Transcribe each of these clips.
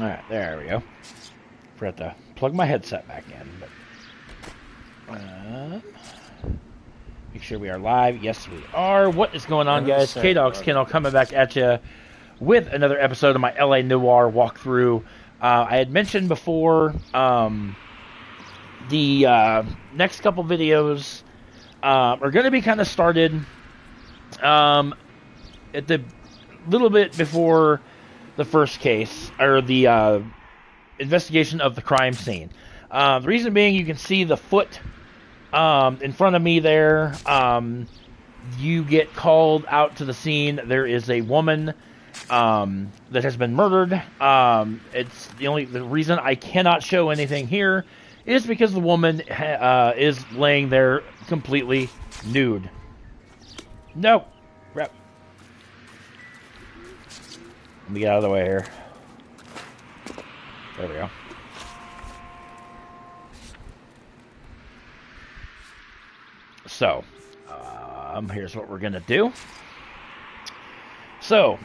Alright, there we go. Forgot to plug my headset back in. But, make sure we are live. Yes, we are. What is going on, guys? K-Dogs Kennel coming back at you with another episode of my L.A. Noire walkthrough. I had mentioned before the next couple videos are going to be kind of started at the little bit before the first case, or the investigation of the crime scene. The reason being, you can see the foot in front of me there. You get called out to the scene. There is a woman that has been murdered. It's the reason I cannot show anything here is because the woman is laying there completely nude. No. Rep. Let me get out of the way here. There we go. So, here's what we're going to do. So,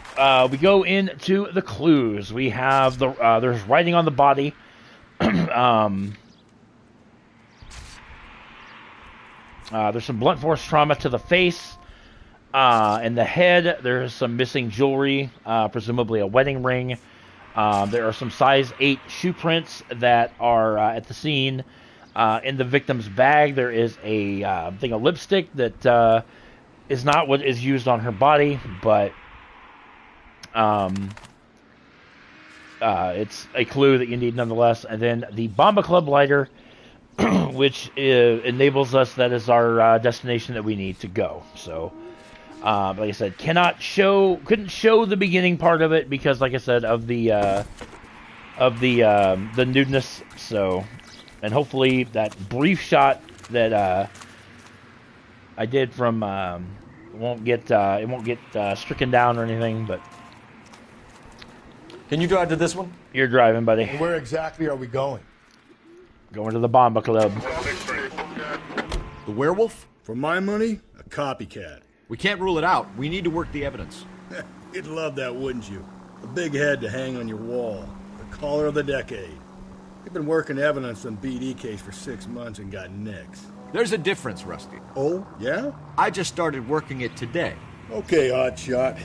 we go into the clues. We have there's writing on the body. There's some blunt force trauma to the face and the head. There's some missing jewelry, presumably a wedding ring. There are some size 8 shoe prints that are at the scene. In the victim's bag, there is a thing of lipstick that is not what is used on her body, but it's a clue that you need nonetheless. And then the Bomba Club lighter, which enables us, that is our destination that we need to go. So, like I said, couldn't show the beginning part of it because, like I said, of the nudeness. So, and hopefully that brief shot that I did from won't get stricken down or anything. But can you drive to this one? You're driving, buddy. And where exactly are we going? Going to the Bomba Club. The werewolf? For my money, a copycat. We can't rule it out. We need to work the evidence. You'd love that, wouldn't you? A big head to hang on your wall. The caller of the decade. You've been working evidence on BD case for 6 months and got nicks. There's a difference, Rusty. Oh, yeah? I just started working it today. Okay, Oddshot.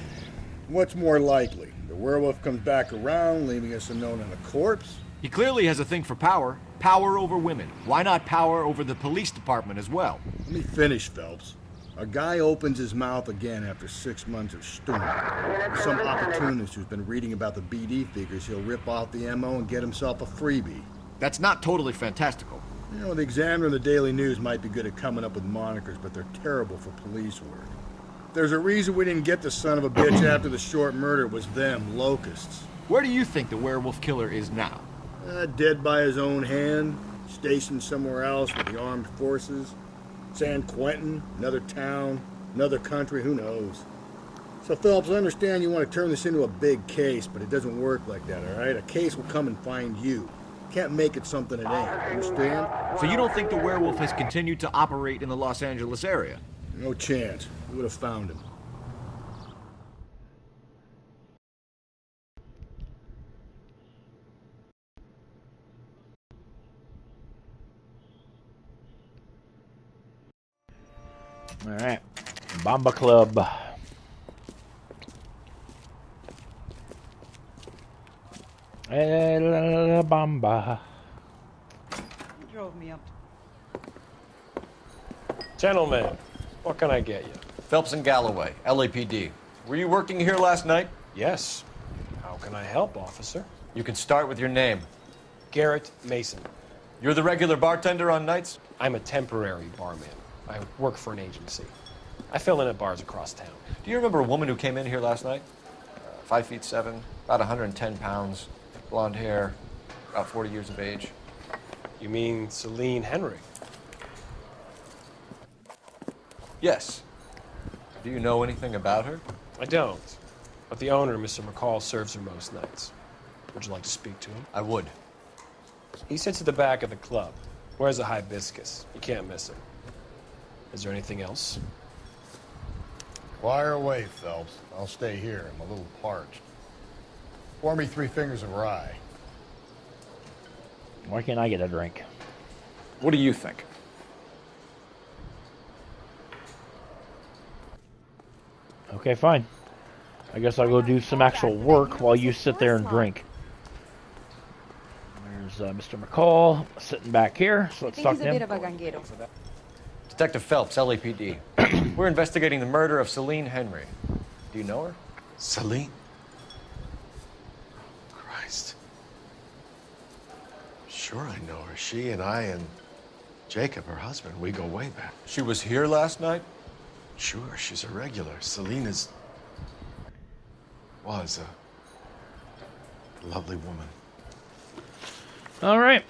What's more likely? The werewolf comes back around, leaving us unknown on a corpse? He clearly has a thing for power. Power over women. Why not power over the police department as well? Let me finish, Phelps. A guy opens his mouth again after 6 months of stewing. Some opportunist who's been reading about the BD figures he'll rip off the MO and get himself a freebie. That's not totally fantastical. You know, the Examiner and the Daily News might be good at coming up with monikers, but they're terrible for police work. There's a reason we didn't get the son of a bitch after the short murder. It was them, locusts. Where do you think the werewolf killer is now? Dead by his own hand, stationed somewhere else with the armed forces. San Quentin, another town, another country, who knows? So, Phelps, I understand you want to turn this into a big case, but it doesn't work like that, all right? A case will come and find you. Can't make it something it ain't, understand? So you don't think the werewolf has continued to operate in the Los Angeles area? No chance. We would have found him. All right, Bomba Club. El Bomba. You drove me up. Gentlemen, what can I get you? Phelps and Galloway, LAPD. Were you working here last night? Yes. How can I help, officer? You can start with your name. Garrett Mason. You're the regular bartender on nights? I'm a temporary barman. I work for an agency. I fill in at bars across town. Do you remember a woman who came in here last night? 5'7", about 110 pounds, blonde hair, about 40 years of age. You mean Celine Henry? Yes. Do you know anything about her? I don't. But the owner, Mr. McCall, serves her most nights. Would you like to speak to him? I would. He sits at the back of the club. Wears a hibiscus. You can't miss him. Is there anything else? Fire away, Phelps. I'll stay here. I'm a little parched. Pour me 3 fingers of rye. Why can't I get a drink? What do you think? Okay, fine. I guess I'll go do some actual work while you sit there and drink. There's Mr. McCall sitting back here, so let's talk to him. Detective Phelps, LAPD. We're investigating the murder of Celine Henry. Do you know her? Celine? Christ. Sure I know her. She and I and Jacob, her husband, we go way back. She was here last night? Sure, she's a regular. Celine was a lovely woman. All right.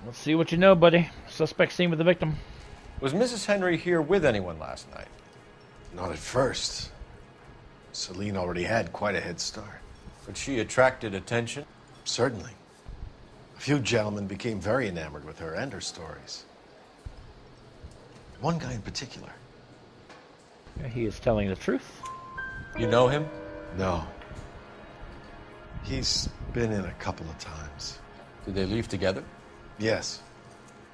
Let's see what you know, buddy. Suspect seen with the victim. Was Mrs. Henry here with anyone last night? Not at first. Celine already had quite a head start. But she attracted attention? Certainly. A few gentlemen became very enamored with her and her stories. One guy in particular. Yeah, he is telling the truth. You know him? No. He's been in a couple of times. Did they leave together? Yes.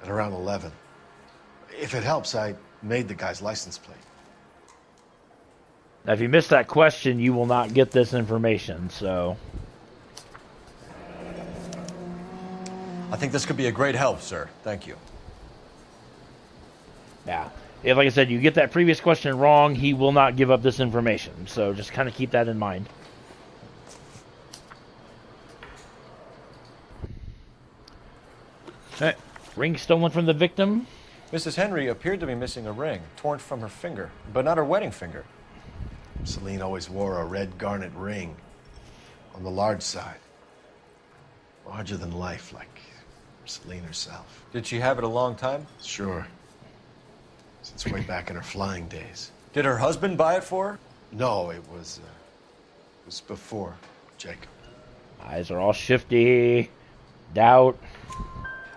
At around 11. If it helps, I made the guy's license plate. Now, if you missed that question, you will not get this information, so... I think this could be a great help, sir. Thank you. Yeah. If, like I said, you get that previous question wrong, he will not give up this information. So just kind of keep that in mind. Alright. Ring stolen from the victim. Mrs. Henry appeared to be missing a ring, torn from her finger, but not her wedding finger. Celine always wore a red garnet ring on the large side. Larger than life, like Celine herself. Did she have it a long time? Sure. Since way back in her flying days. Did her husband buy it for her? No, it was before Jacob. Eyes are all shifty. Doubt.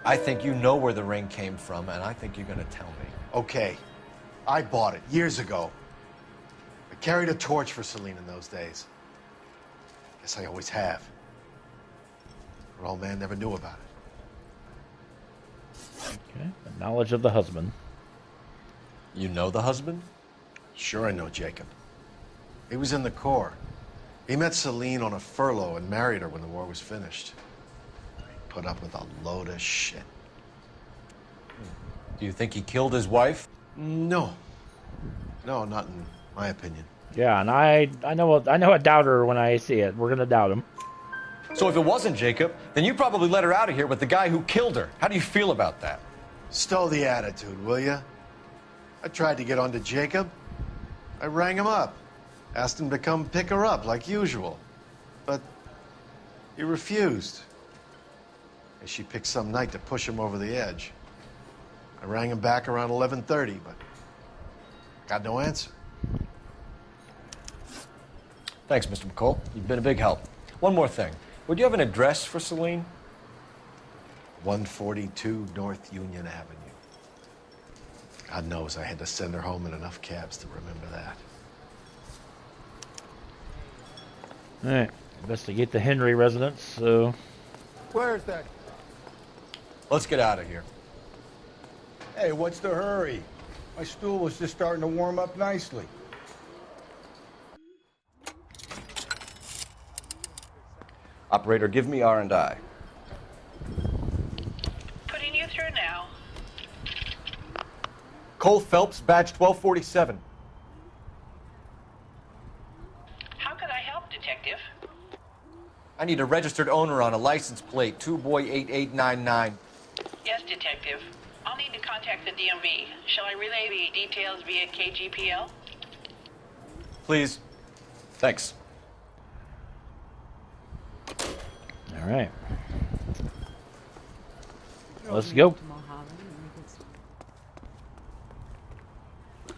I think you know where the ring came from, and I think you're going to tell me. Okay. I bought it years ago. I carried a torch for Celine in those days. Guess I always have. Her old man never knew about it. Okay. The knowledge of the husband. You know the husband? Sure I know Jacob. He was in the Corps. He met Celine on a furlough and married her when the war was finished. He put up with a load of shit. Do you think he killed his wife? No. No, not in my opinion. Yeah, and I know a doubter when I see it. We're gonna doubt him. So if it wasn't Jacob, then you probably let her out of here with the guy who killed her. How do you feel about that? Stow the attitude, will ya? I tried to get onto Jacob. I rang him up. Asked him to come pick her up, like usual. But he refused. And she picked some night to push him over the edge. I rang him back around 11:30, but got no answer. Thanks, Mr. McCall. You've been a big help. One more thing. Would you have an address for Celine? 142 North Union Avenue. God knows I had to send her home in enough cabs to remember that. Alright. Investigate the Henry residence, so... Where's that? Let's get out of here. Hey, what's the hurry? My stool was just starting to warm up nicely. Operator, give me R&I. Putting you through now. Cole Phelps, badge 1247. How could I help, Detective? I need a registered owner on a license plate, 2boy8899. Yes, Detective. I'll need to contact the DMV. Shall I relay the details via KGPL? Please. Thanks. Alright. Let's go.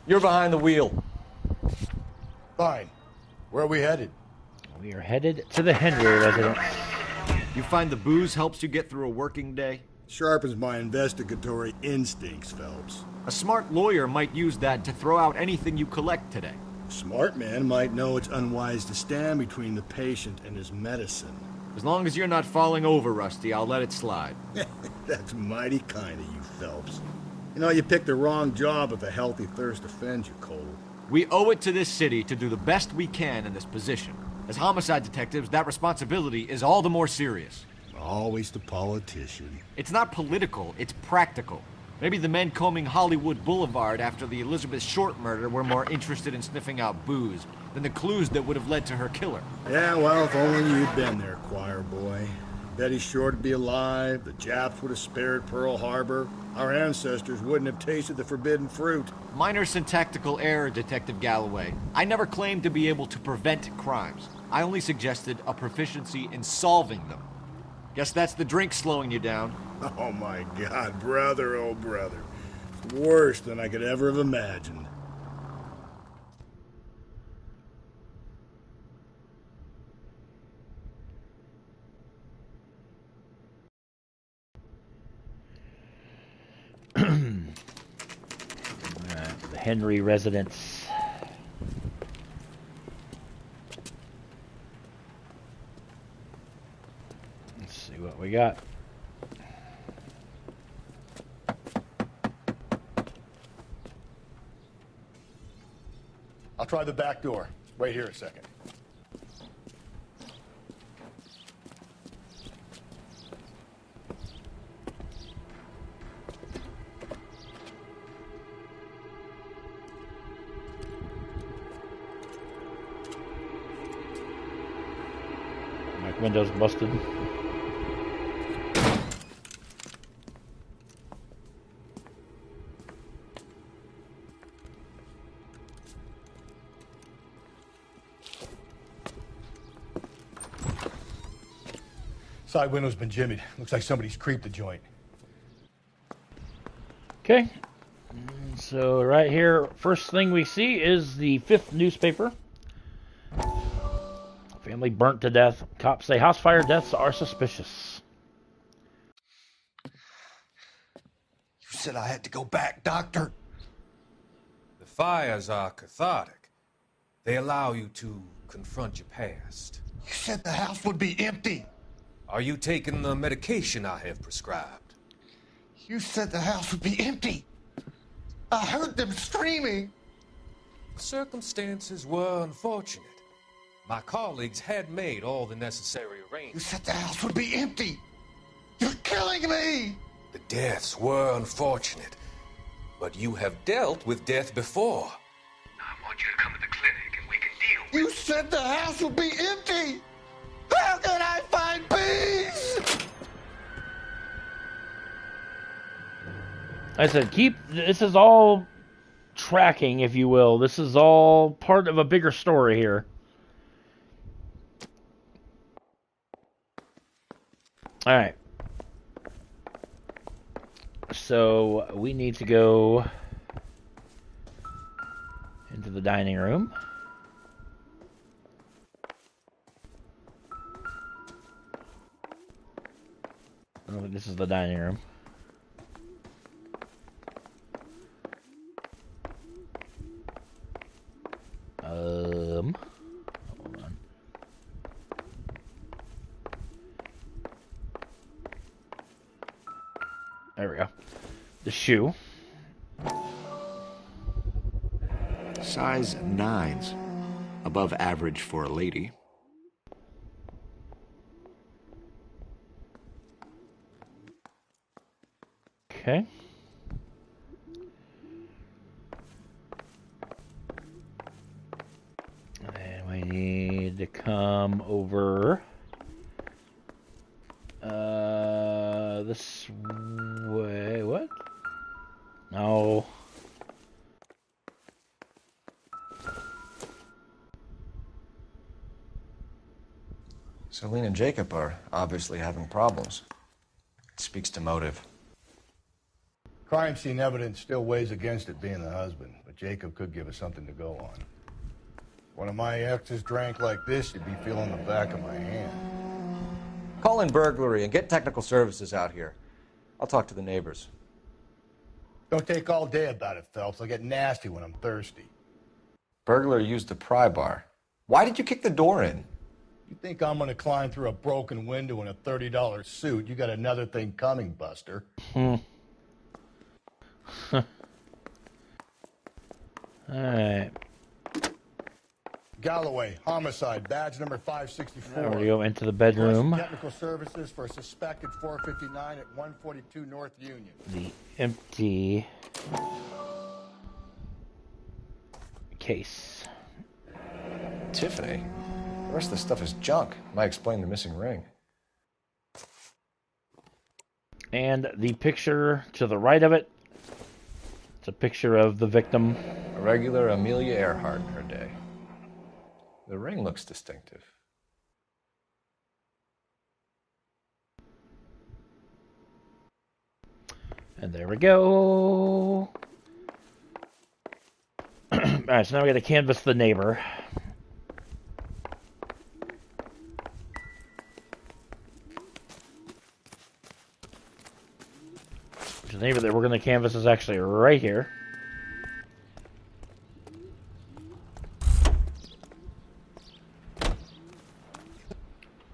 You're behind the wheel. Fine. Where are we headed? We are headed to the Henry residence. You find the booze helps you get through a working day? Sharpens my investigatory instincts, Phelps. A smart lawyer might use that to throw out anything you collect today. A smart man might know it's unwise to stand between the patient and his medicine. As long as you're not falling over, Rusty, I'll let it slide. That's mighty kind of you, Phelps. You know, you picked the wrong job if a healthy thirst offends you, Cole. We owe it to this city to do the best we can in this position. As homicide detectives, that responsibility is all the more serious. Always the politician. It's not political, it's practical. Maybe the men combing Hollywood Boulevard after the Elizabeth Short murder were more interested in sniffing out booze than the clues that would have led to her killer. Yeah, well, if only you'd been there, choir boy. Betty Short would be alive, the Japs would have spared Pearl Harbor, our ancestors wouldn't have tasted the forbidden fruit. Minor syntactical error, Detective Galloway. I never claimed to be able to prevent crimes. I only suggested a proficiency in solving them. Guess that's the drink slowing you down. Oh my God, brother, oh brother. Worse than I could ever have imagined. The Henry residence. Let's see what we got. I'll try the back door. Wait here a second. My window's busted. Side window's been jimmied. Looks like somebody's creeped the joint. Okay. So right here, first thing we see is the 5th newspaper. Family burnt to death. Cops say house fire deaths are suspicious. You said I had to go back, Doctor. The fires are cathartic. They allow you to confront your past. You said the house would be empty. Are you taking the medication I have prescribed? You said the house would be empty. I heard them screaming. Circumstances were unfortunate. My colleagues had made all the necessary You arrangements. said the house would be empty. You're killing me. The deaths were unfortunate, but you have dealt with death before. I want you to come to the clinic and we can deal You said the house would be empty. How can I find peace? I said, this is all tracking, if you will. This is all part of a bigger story here. Alright. So, we need to go into the dining room. Oh, this is the dining room. Hold on. There we go. The shoe. Size 9s. Above average for a lady. Okay. And we need to come over this way. What? No. Celine and Jacob are obviously having problems. It speaks to motive. Crime scene evidence still weighs against it being the husband, but Jacob could give us something to go on. One of my exes drank like this, you'd be feeling the back of my hand. Call in burglary and get technical services out here. I'll talk to the neighbors. Don't take all day about it, Phelps. I'll get nasty when I'm thirsty. Burglar used the pry bar. Why did you kick the door in? You think I'm gonna climb through a broken window in a $30 suit? You got another thing coming, Buster. Alright. Galloway, homicide, badge number 564. Now we go into the bedroom. Technical services for a suspected 459 at 142 North Union. The empty case. Tiffany? The rest of the stuff is junk. Might explain the missing ring. And the picture to the right of it, it's a picture of the victim. A regular Amelia Earhart in her day. The ring looks distinctive. And there we go. Alright, so now we gotta canvass the neighbor. The neighbor that we're gonna canvass is actually right here.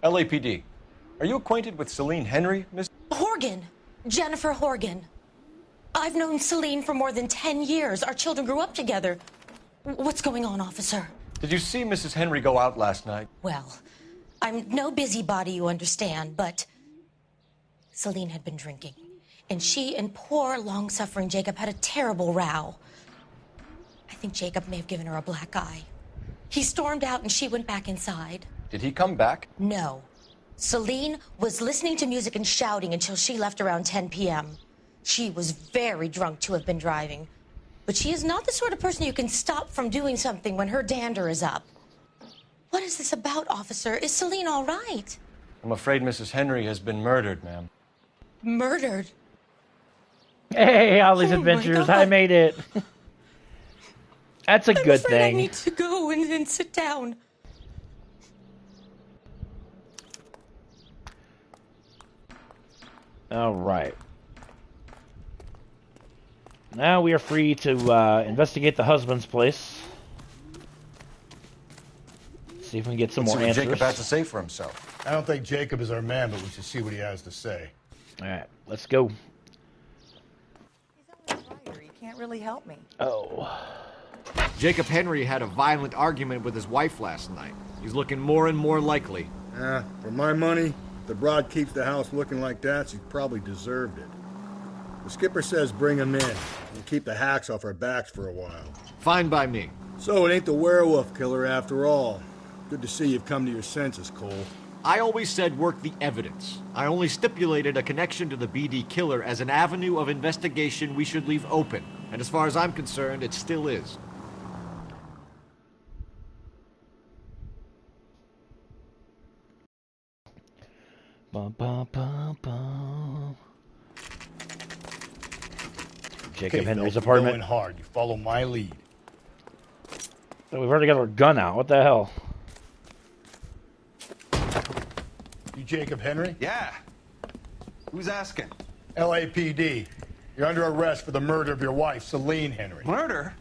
LAPD. Are you acquainted with Celine Henry, Miss? Horgan. Jennifer Horgan. I've known Celine for more than 10 years. Our children grew up together. What's going on, officer? Did you see Mrs. Henry go out last night? Well, I'm no busybody, you understand, but Celine had been drinking. And she and poor, long-suffering Jacob had a terrible row. I think Jacob may have given her a black eye. He stormed out and she went back inside. Did he come back? No. Celine was listening to music and shouting until she left around 10 p.m. She was very drunk to have been driving. But she is not the sort of person you can stop from doing something when her dander is up. What is this about, officer? Is Celine all right? I'm afraid Mrs. Henry has been murdered, ma'am. Murdered? Hey, Ollie's Adventures, I made it. That's a good thing. I need to go and sit down. All right. Now we are free to investigate the husband's place. See if we can get some more See what answers. Jacob has to say for himself. I don't think Jacob is our man, but we should see what he has to say. All right, let's go. He's only a writer. He can't really help me. Oh. Jacob Henry had a violent argument with his wife last night. He's looking more and more likely. For my money, if the broad keeps the house looking like that, she probably deserved it. The skipper says bring him in and keep the hacks off our backs for a while. Fine by me. So it ain't the werewolf killer after all. Good to see you've come to your senses, Cole. I always said work the evidence. I only stipulated a connection to the BD killer as an avenue of investigation we should leave open. And as far as I'm concerned, it still is. Bum, bum, bum, bum. Jacob Henry's apartment. Going hard. You follow my lead. So we've already got our gun out. What the hell? You Jacob Henry? Yeah. Who's asking? LAPD. You're under arrest for the murder of your wife, Celine Henry. Murder?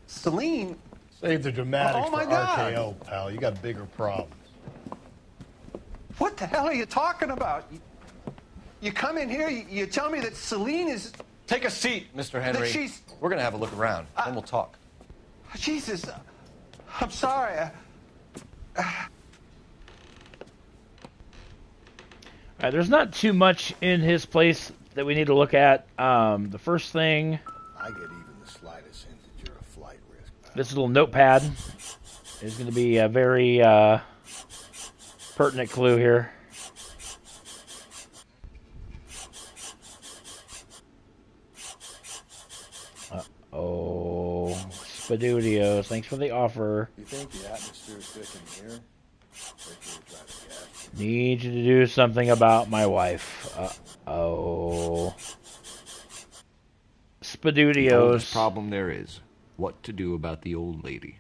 Celine? Save the dramatics Oh, my for God. RKO, pal. You got bigger problems. What the hell are you talking about? You come in here, you tell me that Celine is... Take a seat, Mr. Henry. That she's... We're going to have a look around, then we'll talk. Jesus, I'm sorry. There's not too much in his place that we need to look at. The first thing... I get even the slightest hint that you're a flight risk, pal. This little notepad is going to be a very pertinent clue here. Oh, Spadudios, thanks for the offer. You think the atmosphere's thick in here? Need you to do something about my wife. Oh. The Spadudios. oldest problem there is what to do about the old lady.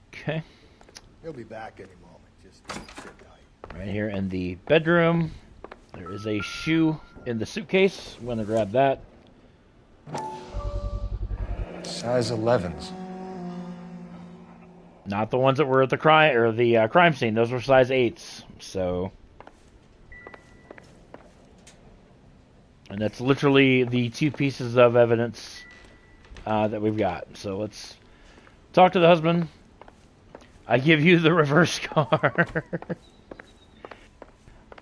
Okay. He'll be back any moment. Just sit tight. Right here in the bedroom. There is a shoe in the suitcase. I'm going to grab that. Size 11s. Not the ones that were at the crime scene. Those were size 8s. So, and that's literally the 2 pieces of evidence that we've got. So let's talk to the husband. I give you the reverse car.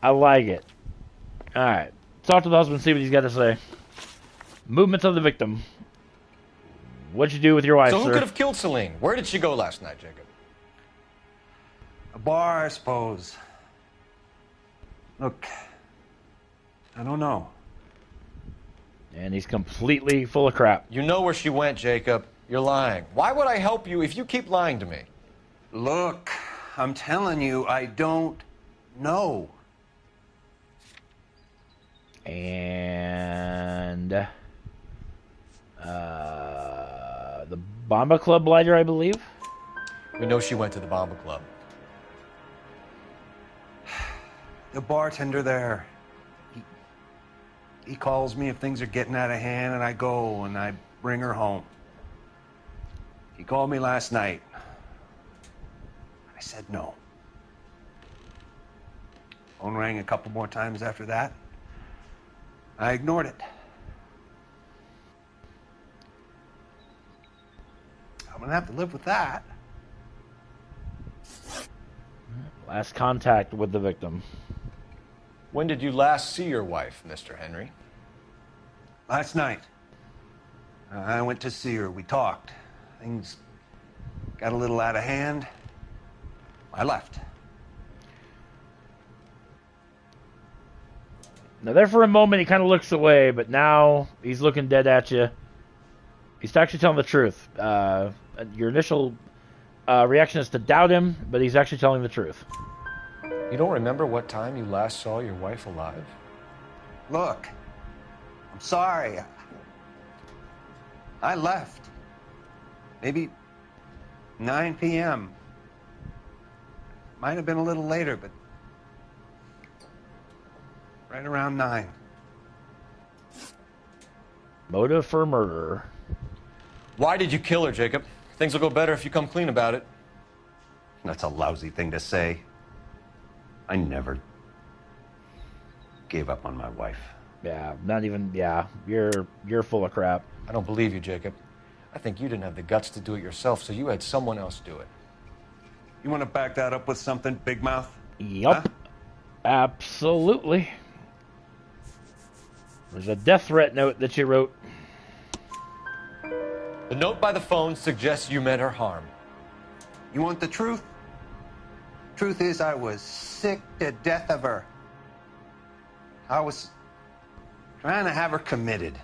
I like it. All right, talk to the husband. See what he's got to say. Movements of the victim. What'd you do with your wife, So who sir? could have killed Celine? Where did she go last night, Jacob? A bar, I suppose. Look, I don't know. And he's completely full of crap. You know where she went, Jacob. You're lying. Why would I help you if you keep lying to me? Look, I'm telling you, I don't know. And the Bomba Club lighter, I believe. We know she went to the Bomba Club. The bartender there. He calls me if things are getting out of hand, and I go and I bring her home. He called me last night. I said no. Phone rang a couple more times after that. I ignored it. I'm gonna have to live with that. Last contact with the victim. When did you last see your wife, Mr. Henry? Last night. I went to see her. We talked. Things got a little out of hand. I left. Now, there for a moment, he kind of looks away, but now he's looking dead at you. He's actually telling the truth. Your initial reaction is to doubt him, but he's actually telling the truth. You don't remember what time you last saw your wife alive? Look, I'm sorry. I left. Maybe 9 p.m. Might have been a little later, but right around 9. Motive for murder. Why did you kill her, Jacob? Things will go better if you come clean about it. That's a lousy thing to say. I never gave up on my wife. Yeah, not even. Yeah, you're full of crap. I don't believe you, Jacob. I think you didn't have the guts to do it yourself, so you had someone else do it. You want to back that up with something, Big Mouth? Yup. Huh? Absolutely. There's a death threat note that you wrote. The note by the phone suggests you meant her harm. You want the truth? Truth is, I was sick to death of her. I was trying to have her committed.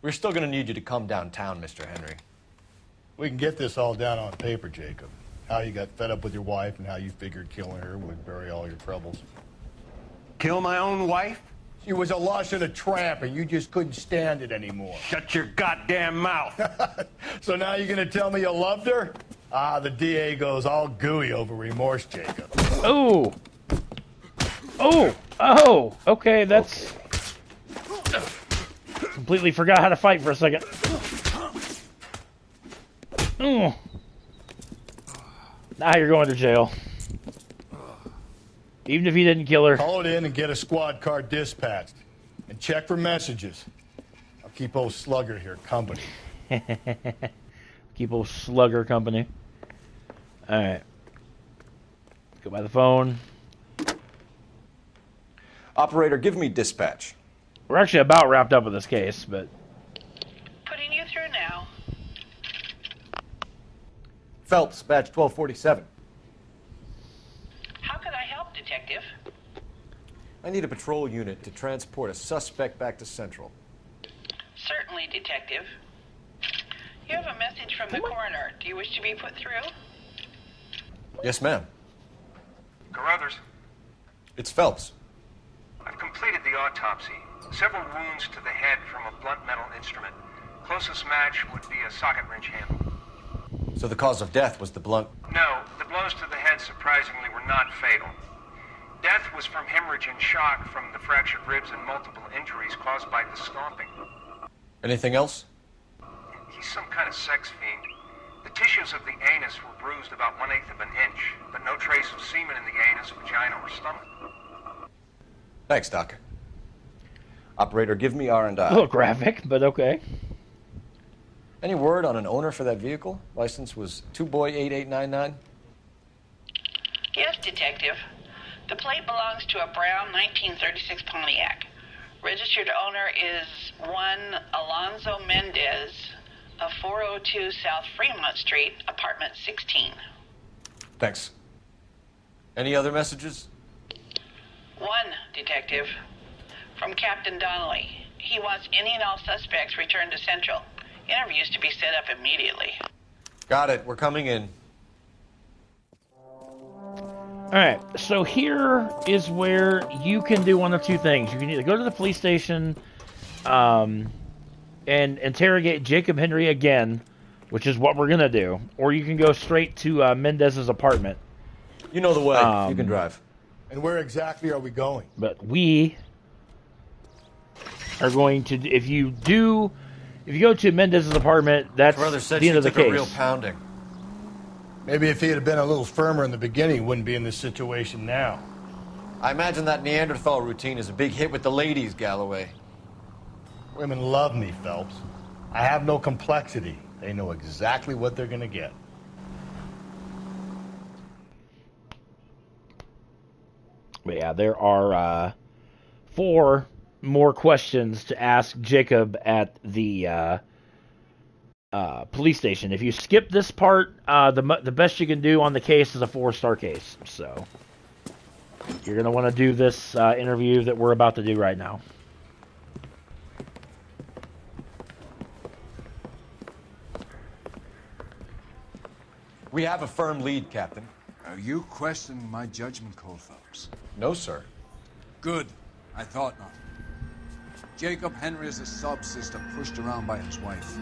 We're still going to need you to come downtown, Mr. Henry. We can get this all down on paper, Jacob. How you got fed up with your wife and how you figured killing her would bury all your troubles. Kill my own wife? She was a lush and a tramp, and you just couldn't stand it anymore. Shut your goddamn mouth. So now you're going to tell me you loved her? Ah, the DA goes all gooey over remorse, Jacob. Oh. Oh. Oh. Okay, that's... Completely forgot how to fight for a second. Oh. Now you're going to jail. Even if he didn't kill her. Call it in and get a squad car dispatched. And check for messages. I'll keep old Slugger here company. Keep old Slugger company. Alright. Go by the phone. Operator, give me dispatch. We're actually about wrapped up with this case, but... Putting you through now. Phelps, badge 1247. How can I help, Detective? I need a patrol unit to transport a suspect back to Central. Certainly, Detective. You have a message from the coroner. Do you wish to be put through? Yes, ma'am. Carruthers. It's Phelps. I've completed the autopsy. Several wounds to the head from a blunt metal instrument. Closest match would be a socket wrench handle. So the cause of death was the blunt... No, the blows to the head surprisingly were not fatal. Death was from hemorrhage and shock from the fractured ribs and multiple injuries caused by the stomping. Anything else? He's some kind of sex fiend. The tissues of the anus were bruised about 1/8 of an inch, but no trace of semen in the anus, vagina, or stomach. Thanks, Doc. Operator, give me R&I. A little graphic, but okay. Any word on an owner for that vehicle? License was 2boy8899. Yes, Detective. The plate belongs to a brown 1936 Pontiac. Registered owner is one Alonzo Mendez of 402 South Fremont Street, apartment 16. Thanks. Any other messages? One, Detective. From Captain Donnelly. He wants any and all suspects returned to Central. Interviews to be set up immediately. Got it. We're coming in. Alright, so here is where you can do one of two things. You can either go to the police station and interrogate Jacob Henry again, which is what we're going to do, or you can go straight to Mendez's apartment. You know the way. You can drive. And where exactly are we going? But we are going to, if you go to Mendez's apartment, that's Brother said the end she of the took a case. real pounding. Maybe if he had been a little firmer in the beginning, he wouldn't be in this situation now. I imagine that Neanderthal routine is a big hit with the ladies, Galloway. Women love me, Phelps. I have no complexity. They know exactly what they're going to get. But yeah, there are 4 more questions to ask Jacob at the police station. If you skip this part, the best you can do on the case is a 4-star case. So you're going to want to do this interview that we're about to do right now. We have a firm lead, Captain. Are you questioning my judgment call, Phelps? No, sir. Good. I thought not. Jacob Henry is a sub-sister pushed around by his wife.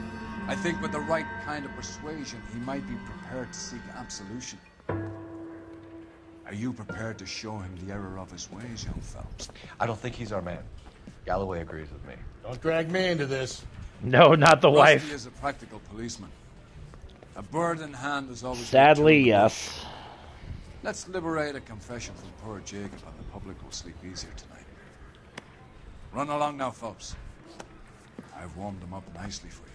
I think with the right kind of persuasion, he might be prepared to seek absolution. Are you prepared to show him the error of his ways, young Phelps? I don't think he's our man. Galloway agrees with me. Don't drag me into this. No, not the Rusty wife. is a practical policeman. A bird in hand is always... Sadly, yes. Let's liberate a confession from poor Jacob, and the public will sleep easier tonight. Run along now, Phelps. I've warmed them up nicely for you.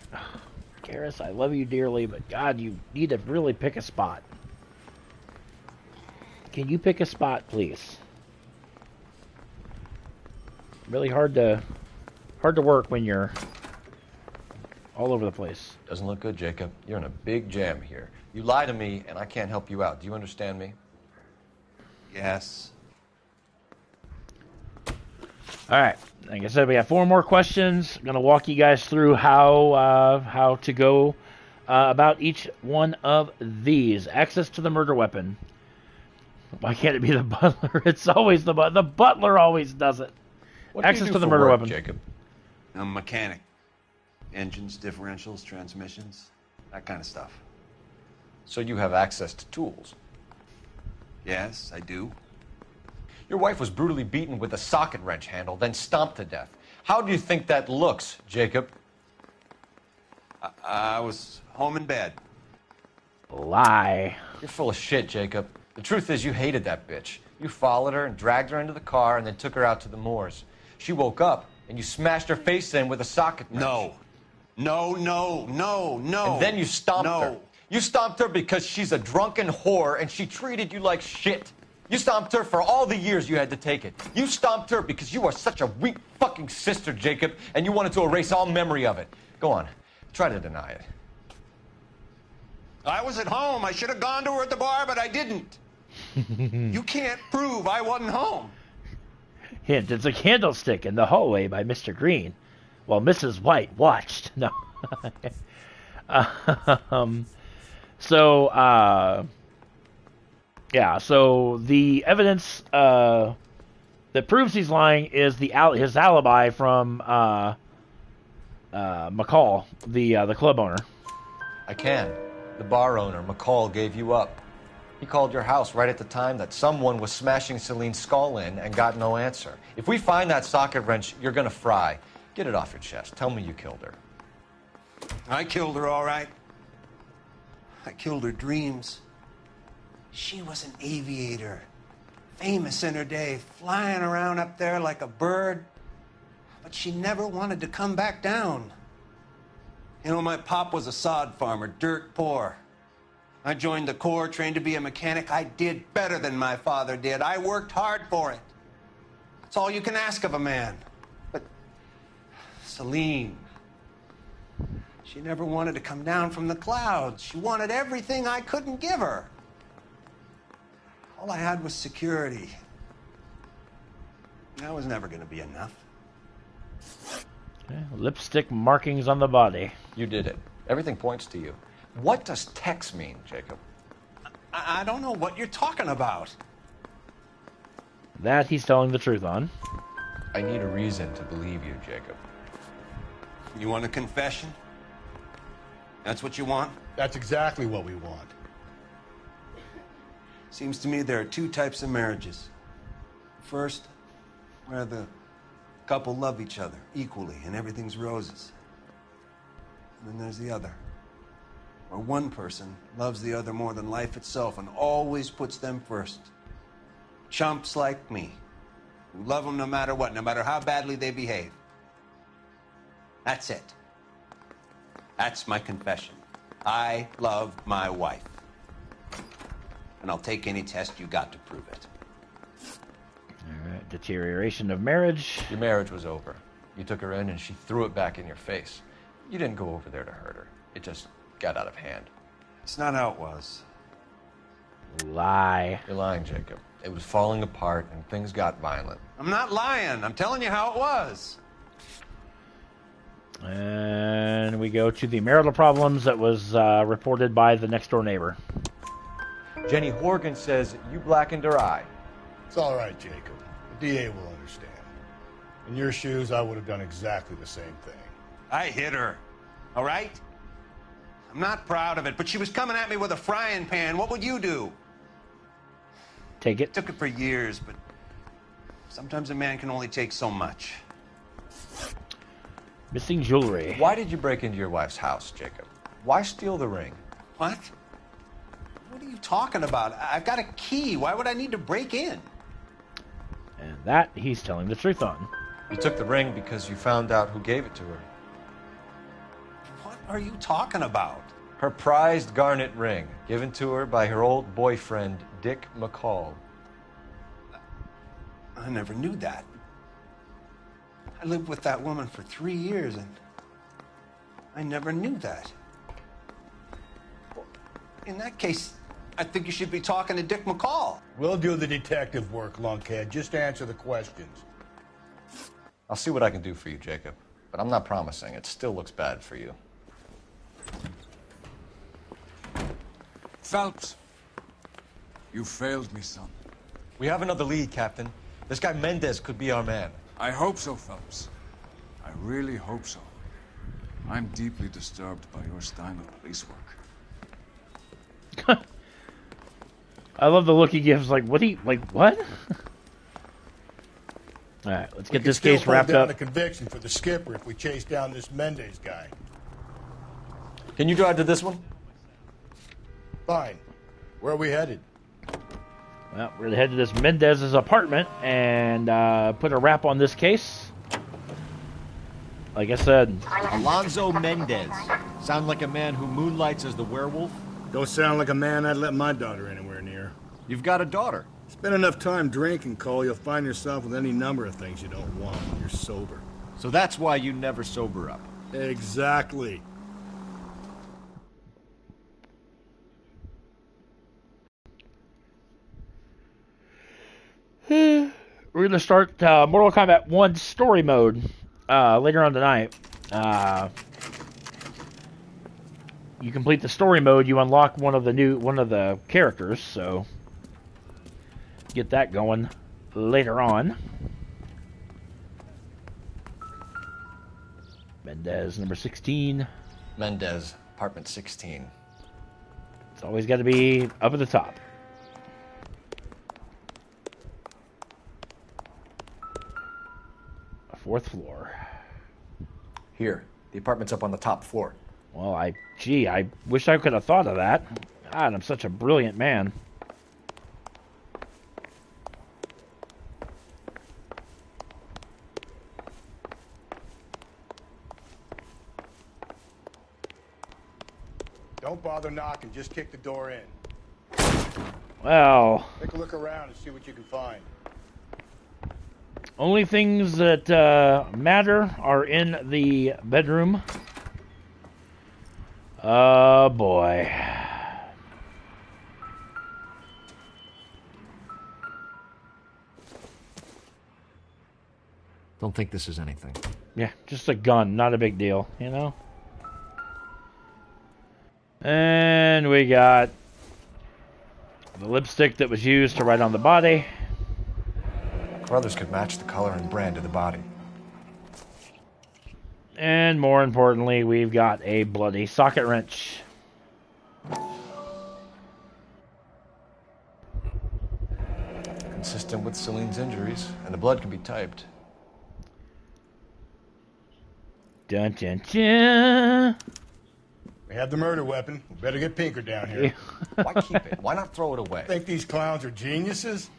Garrus, I love you dearly, but God, you need to really pick a spot. Can you pick a spot, please? Really hard to work when you're all over the place. Doesn't look good, Jacob. You're in a big jam here. You lie to me, and I can't help you out. Do you understand me? Yes. All right. Like I said, we have 4 more questions. I'm going to walk you guys through how to go about each one of these. Access to the murder weapon. Why can't it be the butler? It's always the butler. The butler always does it. What Access do you do to the for murder work, weapon. Jacob? I'm a mechanic. Engines, differentials, transmissions, that kind of stuff. So you have access to tools? Yes, I do. Your wife was brutally beaten with a socket wrench handle, then stomped to death. How do you think that looks, Jacob? I was home in bed. Lie. You're full of shit, Jacob. The truth is you hated that bitch. You followed her and dragged her into the car and then took her out to the moors. She woke up and you smashed her face in with a socket wrench. No. And then you stomped her. You stomped her because she's a drunken whore and she treated you like shit. You stomped her for all the years you had to take it. You stomped her because you are such a weak fucking sister, Jacob, and you wanted to erase all memory of it. Go on. Try to deny it. I was at home. I should have gone to her at the bar, but I didn't. You can't prove I wasn't home. Hint, it's a candlestick in the hallway by Mr. Green, while Mrs. White watched. No. So the evidence that proves he's lying is his alibi from McCall, the club owner. I can. The bar owner, McCall, gave you up. He called your house right at the time that someone was smashing Celine's skull in and got no answer. If we find that socket wrench, you're gonna fry. Get it off your chest. Tell me you killed her. I killed her, all right. I killed her dreams. She was an aviator, famous in her day, flying around up there like a bird. But she never wanted to come back down. You know, my pop was a sod farmer, dirt poor. I joined the Corps, trained to be a mechanic. I did better than my father did. I worked hard for it. That's all you can ask of a man. But Celine, she never wanted to come down from the clouds. She wanted everything I couldn't give her. All I had was security. That was never going to be enough. Okay. Lipstick markings on the body. You did it. Everything points to you. What does Tex mean, Jacob? I don't know what you're talking about. That he's telling the truth on. I need a reason to believe you, Jacob. You want a confession? That's what you want? That's exactly what we want. Seems to me there are two types of marriages. First, where the couple love each other equally and everything's roses. And then there's the other, where one person loves the other more than life itself and always puts them first. Chumps like me, who love them no matter what, no matter how badly they behave. That's it. That's my confession. I love my wife. And I'll take any test you got to prove it. All right. Deterioration of marriage. Your marriage was over. You took her in and she threw it back in your face. You didn't go over there to hurt her. It just got out of hand. It's not how it was. Lie. You're lying, Jacob. It was falling apart and things got violent. I'm not lying. I'm telling you how it was. And we go to the marital problems that was reported by the next door neighbor. Jenny Horgan says you blackened her eye. It's all right, Jacob. The DA will understand. In your shoes, I would have done exactly the same thing. I hit her. All right? I'm not proud of it, but she was coming at me with a frying pan. What would you do? Take it. Took it for years, but sometimes a man can only take so much. Missing jewelry. Why did you break into your wife's house, Jacob? Why steal the ring? What? What are you talking about? I've got a key. Why would I need to break in? And that he's telling the truth on. You took the ring because you found out who gave it to her. What are you talking about? Her prized garnet ring, given to her by her old boyfriend, Dick McCall. I never knew that. I lived with that woman for 3 years, and I never knew that. In that case, I think you should be talking to Dick McCall. We'll do the detective work, lunkhead. Just answer the questions. I'll see what I can do for you, Jacob. But I'm not promising. It still looks bad for you. Phelps, you failed me, son. We have another lead, Captain. This guy Mendez could be our man. I hope so, Phelps. I really hope so. I'm deeply disturbed by your style of police work. I love the look he gives, like, what? Alright, let's get this case wrapped up. We can still pull down a conviction for the skipper if we chase down this Mendez guy. Can you drive to this one? Fine. Where are we headed? Well, we're going to head to this Mendez's apartment and put a wrap on this case. Like I said. Alonzo Mendez. Sound like a man who moonlights as the werewolf? Don't sound like a man I'd let my daughter anywhere near. You've got a daughter. Spend enough time drinking, Cole, you'll find yourself with any number of things you don't want when you're sober. So that's why you never sober up. Exactly. We're going to start Mortal Kombat 1 story mode later on tonight. You complete the story mode, you unlock one of the characters, so get that going later on. Mendez, number 16. Mendez, apartment 16. It's always got to be up at the top. Fourth floor. Here. The apartment's up on the top floor. Well, I wish I could have thought of that. God, I'm such a brilliant man. Don't bother knocking, just kick the door in. Well, Take a look around and see what you can find. only things that matter are in the bedroom. Oh boy. Don't think this is anything. Yeah, just a gun, not a big deal, you know? And we got the lipstick that was used to write on the body. Carruthers could match the color and brand of the body. And more importantly, we've got a bloody socket wrench. Consistent with Celine's injuries, and the blood can be typed. Dun dun dun. We have the murder weapon. We better get Pinker down here. Why keep it? Why not throw it away? Think these clowns are geniuses?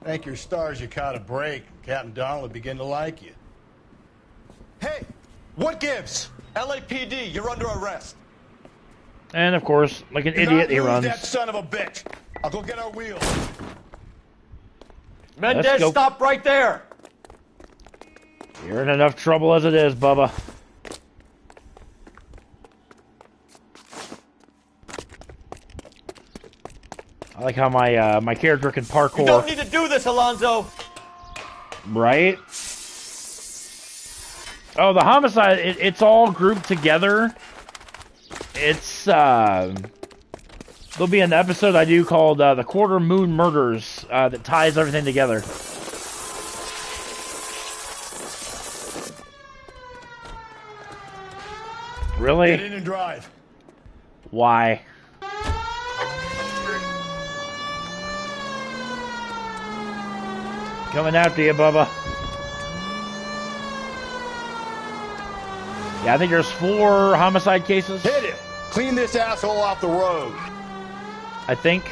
Thank your stars you caught a break. Captain Donald will begin to like you. Hey, what gives? LAPD, you're under arrest. And of course, like an idiot, he runs. That son of a bitch. I'll go get our wheels. Mendez, stop right there. You're in enough trouble as it is, Bubba. I like how my character can parkour. You don't need to do this, Alonzo. Right? Oh, the homicide, it's all grouped together. It's, there'll be an episode I do called The Quarter Moon Murders that ties everything together. Really? Get in and drive. Why? Coming after you, Bubba. Yeah, I think there's 4 homicide cases. Hit him! Clean this asshole off the road. I think.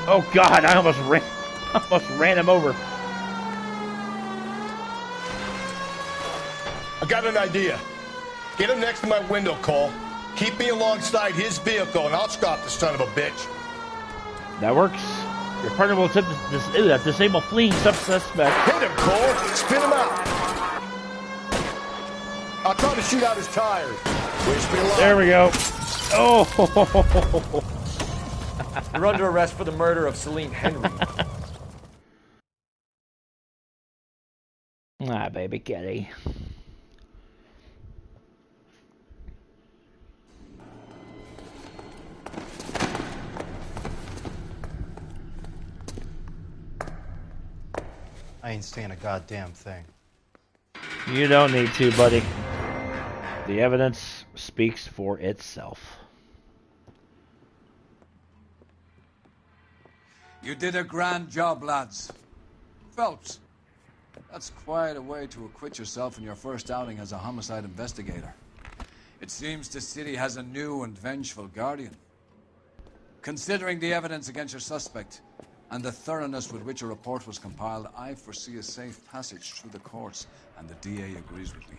Oh God, I almost ran him over. I got an idea. Get him next to my window, Cole. Keep me alongside his vehicle, and I'll stop the son of a bitch. That works. Your partner will attempt to disable fleeing suspect. Hit him, Cole. Spin him out. I'll try to shoot out his tires. Wish me luck. There we go. Oh. You're under arrest for the murder of Celine Henry. Ah, baby kitty. I ain't saying a goddamn thing. You don't need to, buddy. The evidence speaks for itself. You did a grand job, lads. Phelps, that's quite a way to acquit yourself in your first outing as a homicide investigator. It seems the city has a new and vengeful guardian. Considering the evidence against your suspect, and the thoroughness with which a report was compiled, I foresee a safe passage through the courts, and the DA agrees with me.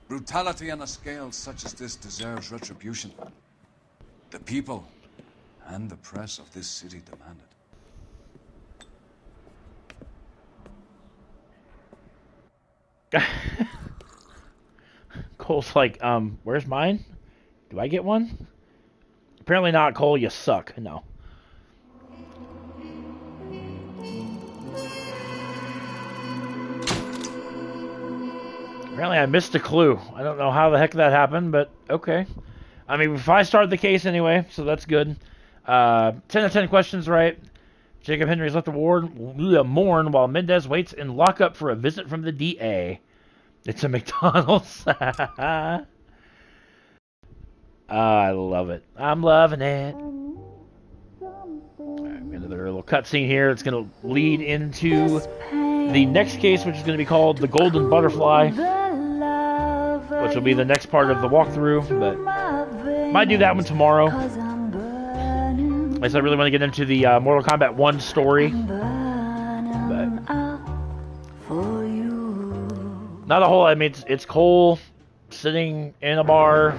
Brutality on a scale such as this deserves retribution. The people and the press of this city demand it. Cole's like, where's mine? Do I get one? Apparently not, Cole, you suck. No. Apparently I missed a clue. I don't know how the heck that happened, but okay. I mean, if I started the case anyway, so that's good. 10 out of 10 questions right. Jacob Henry's left the mourn while Mendez waits in lockup for a visit from the DA. It's a McDonald's. I love it. I'm loving it. Right, another little cutscene here. It's going to lead into the next case, which is going to be called the Golden Butterfly, which will be the next part of the walkthrough, but might do that one tomorrow. Unless I really want to get into the Mortal Kombat 1 story. But not a whole. I mean, it's Cole sitting in a bar,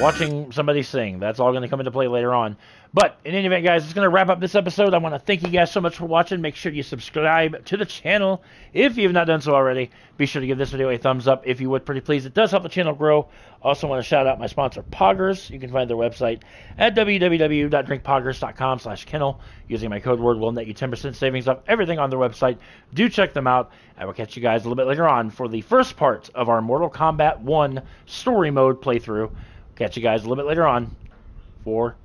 watching somebody sing. That's all going to come into play later on. But in any event, guys, it's going to wrap up this episode. I want to thank you guys so much for watching. Make sure you subscribe to the channel if you have not done so already. Be sure to give this video a thumbs up if you would, pretty please. It does help the channel grow. Also want to shout out my sponsor, Poggers. You can find their website at www.drinkpoggers.com/kennel. Using my code word will net you 10% savings off everything on their website. Do check them out. I will catch you guys a little bit later on for the first part of our Mortal Kombat 1 story mode playthrough. Catch you guys a little bit later on for